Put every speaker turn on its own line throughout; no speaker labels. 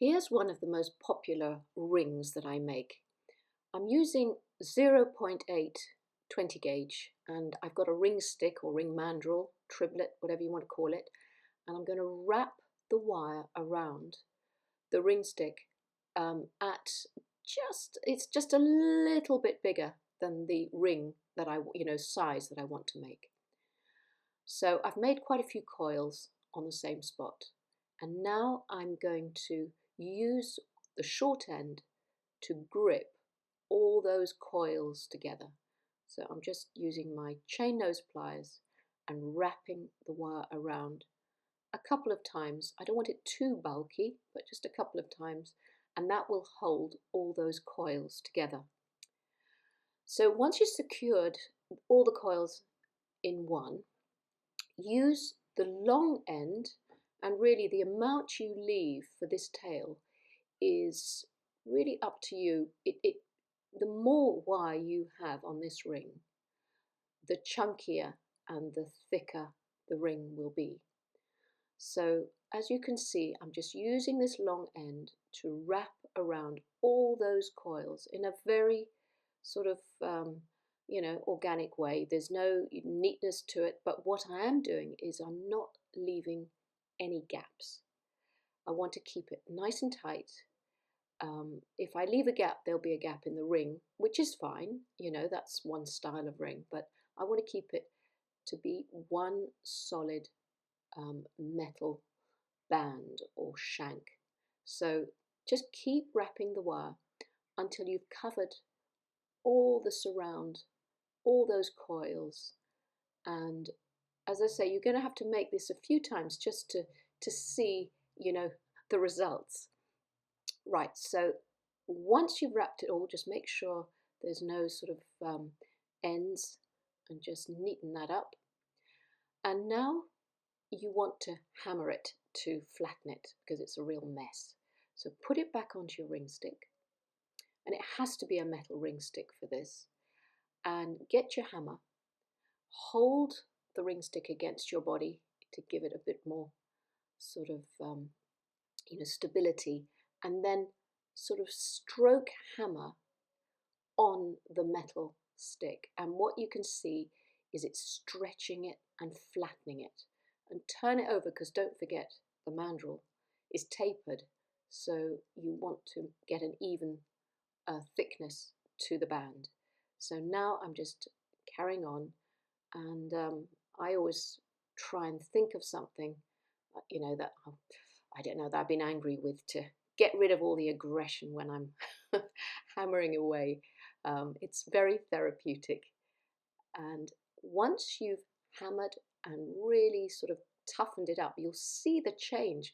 Here's one of the most popular rings that I make. I'm using 0.8 20 gauge and I've got a ring stick or ring mandrel, triplet, whatever you want to call it, and I'm going to wrap the wire around the ring stick it's just a little bit bigger than the ring that size that I want to make. So I've made quite a few coils on the same spot, and now I'm going to use the short end to grip all those coils together. So I'm just using my chain nose pliers and wrapping the wire around a couple of times. I don't want it too bulky, but just a couple of times, and that will hold all those coils together. So once you've secured all the coils in one, use the long end, and really the amount you leave for this tail is really up to you. The more wire you have on this ring, the chunkier and the thicker the ring will be. So as you can see, I'm just using this long end to wrap around all those coils in a very sort of organic way. There's no neatness to it, but what I am doing is I'm not leaving any gaps. I want to keep it nice and tight. If I leave a gap, there'll be a gap in the ring, which is fine. That's one style of ring, but I want to keep it to be one solid metal band or shank. So just keep wrapping the wire until you've covered all the surround, all those coils. And as I say, you're going to have to make this a few times just to see, the results. Right, so once you've wrapped it all, just make sure there's no sort of ends, and just neaten that up. And now you want to hammer it to flatten it because it's a real mess. So put it back onto your ring stick, and it has to be a metal ring stick for this, and get your hammer, hold the ring stick against your body to give it a bit more sort of stability, and then sort of stroke hammer on the metal stick, and what you can see is it's stretching it and flattening it. And turn it over, because don't forget the mandrel is tapered, so you want to get an even thickness to the band. So now I'm just carrying on, and I always try and think of something that I don't know, that I've been angry with, to get rid of all the aggression when I'm hammering away. It's very therapeutic. And once you've hammered and really sort of toughened it up, you'll see the change.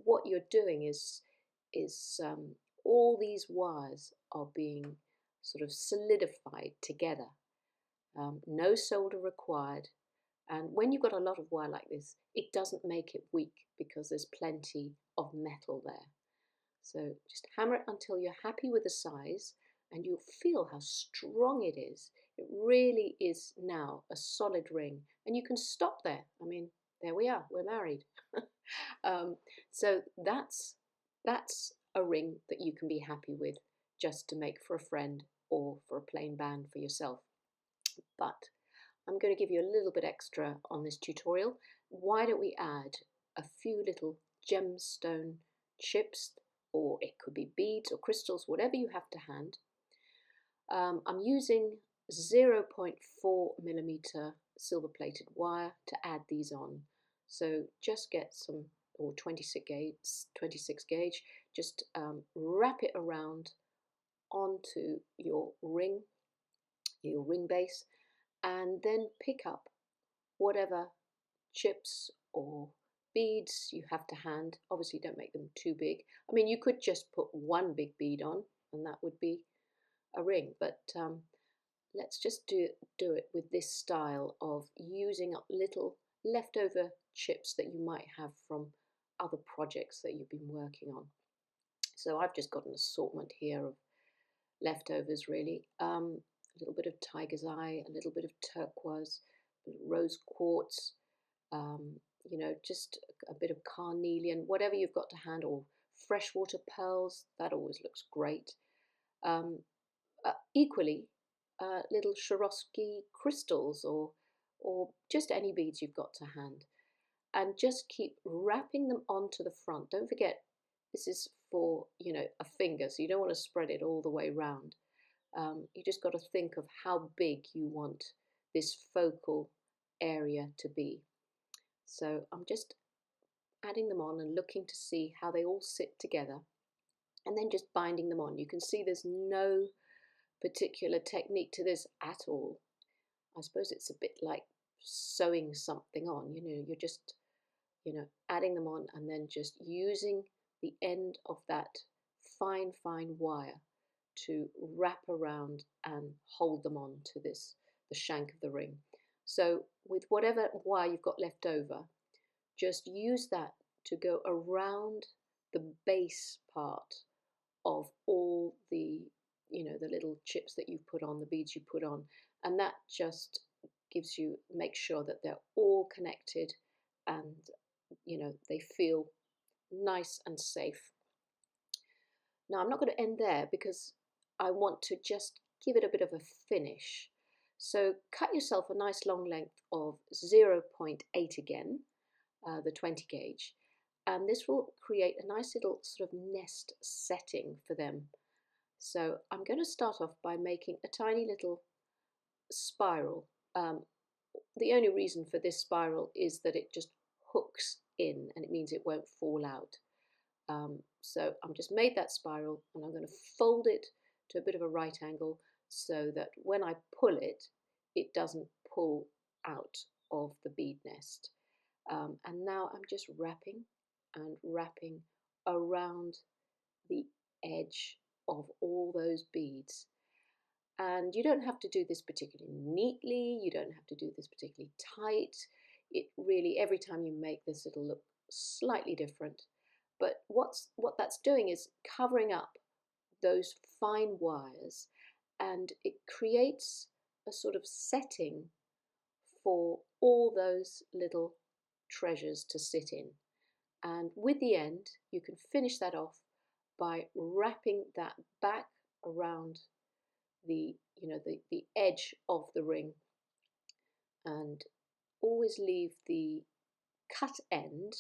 What you're doing is all these wires are being sort of solidified together. No solder required. And when you've got a lot of wire like this, it doesn't make it weak because there's plenty of metal there. So just hammer it until you're happy with the size, and you'll feel how strong it is. It really is now a solid ring, and you can stop there. I mean, there we are, we're married. So that's a ring that you can be happy with, just to make for a friend or for a plain band for yourself. But I'm going to give you a little bit extra on this tutorial. Why don't we add a few little gemstone chips, or it could be beads or crystals, whatever you have to hand. I'm using 0.4mm silver plated wire to add these on. So just get some, or 26 gauge, just wrap it around onto your ring base, and then pick up whatever chips or beads you have to hand. Obviously don't make them too big. I mean, you could just put one big bead on and that would be a ring, but let's just do it with this style of using up little leftover chips that you might have from other projects that you've been working on. So I've just got an assortment here of leftovers, really. A little bit of tiger's eye, a little bit of turquoise, rose quartz, just a bit of carnelian, whatever you've got to hand, or freshwater pearls, that always looks great. Um, Equally, little Swarovski crystals or just any beads you've got to hand. And just keep wrapping them onto the front. Don't forget, this is for, a finger, so you don't want to spread it all the way round. You just got to think of how big you want this focal area to be. So I'm just adding them on and looking to see how they all sit together, and then just binding them on. You can see there's no particular technique to this at all. I suppose it's a bit like sewing something on, you're just, adding them on and then just using the end of that fine wire to wrap around and hold them on to the shank of the ring. So with whatever wire you've got left over, just use that to go around the base part of all the, the little chips that you put on, the beads you put on, and that just makes sure that they're all connected and, they feel nice and safe. Now I'm not going to end there because I want to just give it a bit of a finish. So cut yourself a nice long length of 0.8 again, the 20 gauge, and this will create a nice little sort of nest setting for them. So I'm going to start off by making a tiny little spiral. The only reason for this spiral is that it just hooks in, and it means it won't fall out. So I've just made that spiral, and I'm going to fold it to a bit of a right angle so that when I pull it, it doesn't pull out of the bead nest. And now I'm just wrapping and wrapping around the edge of all those beads. And you don't have to do this particularly neatly, you don't have to do this particularly tight. It really, every time you make this, it'll look slightly different. But what that's doing is covering up those fine wires, and it creates a sort of setting for all those little treasures to sit in. And with the end, you can finish that off by wrapping that back around the edge of the ring, and always leave the cut end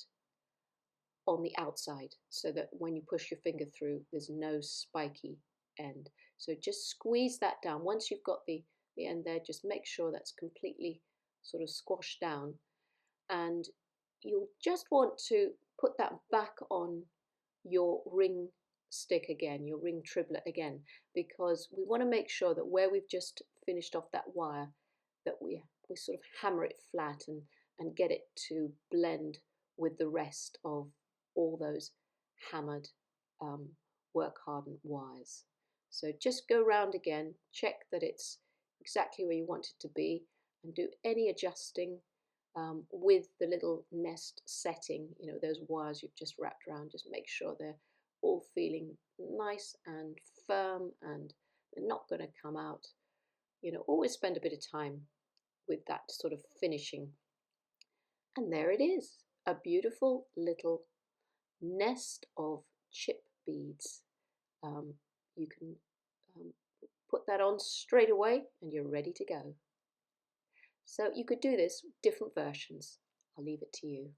on the outside so that when you push your finger through, there's no spiky end. So just squeeze that down. Once you've got the end there, just make sure that's completely sort of squashed down, and you'll just want to put that back on your ring stick again, your ring triplet again, because we want to make sure that where we've just finished off that wire, that we sort of hammer it flat and get it to blend with the rest of all those hammered work hardened wires. So just go round again, check that it's exactly where you want it to be, and do any adjusting with the little nest setting, those wires you've just wrapped around. Just make sure they're all feeling nice and firm and they're not going to come out. Always spend a bit of time with that sort of finishing. And there it is, a beautiful little nest of chip beads. You can put that on straight away and you're ready to go. So you could do this with different versions. I'll leave it to you.